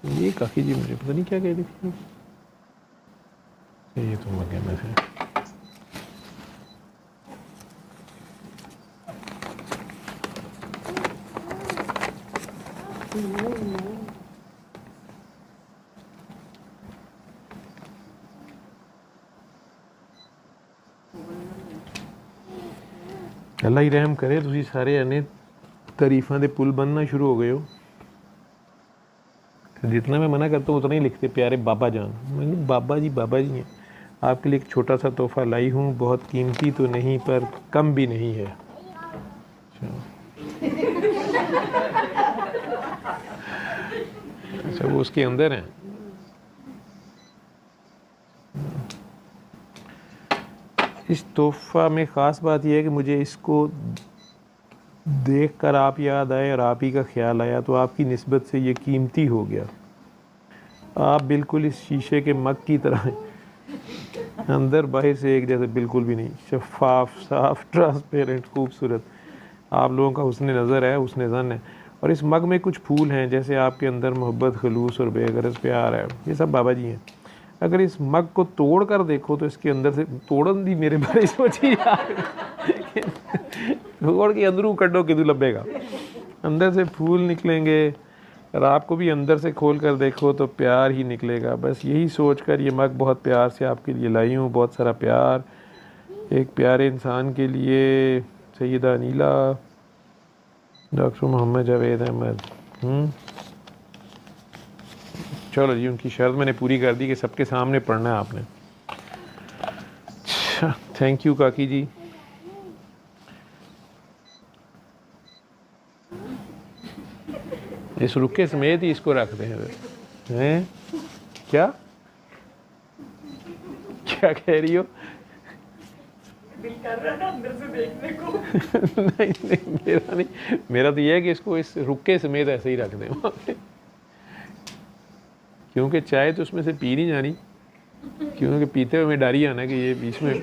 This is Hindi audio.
ये काकी जी मुझे पता नहीं क्या कह रही थी। ये तो मर गया मैं फिर। अल्लाह ही रहम करे, तुसी सारे अने तारीफां दे पुल बनना शुरू हो गए हो। जितना मैं मना करता हूँ उतना ही लिखते प्यारे बाबा जान। मैंने बाबा जी हैं। आपके लिए एक छोटा सा तोहफा लाई हूँ, बहुत कीमती तो नहीं पर कम भी नहीं है। अच्छा वो उसके अंदर है। इस तोहफा में ख़ास बात यह है कि मुझे इसको देख कर आप याद आए और आप ही का ख्याल आया, तो आपकी निस्बत से ये कीमती हो गया। आप बिल्कुल इस शीशे के मग की तरह हैं, अंदर बाहर से एक जैसे बिल्कुल भी नहीं, शफाफ, साफ, ट्रांसपेरेंट, खूबसूरत। आप लोगों का हुस्न नज़र है, हुस्न ज़न है। और इस मग में कुछ फूल हैं, जैसे आपके अंदर मोहब्बत, खलूस और बेगरज प्यार है। ये सब बाबा जी हैं। अगर इस मग को तोड़ कर देखो तो इसके अंदर से तोड़न दी मेरे बारे सोची तोड़ के अंदरू कड्डो किदू लभेगा, अंदर से फूल निकलेंगे। और आपको भी अंदर से खोल कर देखो तो प्यार ही निकलेगा। बस यही सोच कर ये मग बहुत प्यार से आपके लिए लाई हूँ। बहुत सारा प्यार एक प्यारे इंसान के लिए। सैयदा अनीला, डॉक्टर मोहम्मद जावेद अहमद। चलो जी, उनकी शर्त मैंने पूरी कर दी कि सबके सामने पढ़ना है आपने। अच्छा, थैंक यू काकी जी। इस रुके समेत ही इसको रखते हैं। क्या क्या कह रही हो? दिल कर रहा है अंदर से देखने को। नहीं मेरा नहीं, मेरा तो यह है कि इसको इस रुके समेत ऐसे ही रख दें वहाँ पे, क्योंकि चाय तो उसमें से पी नहीं जानी, क्योंकि पीते हुए मैं डर ही आना कि ये बीच में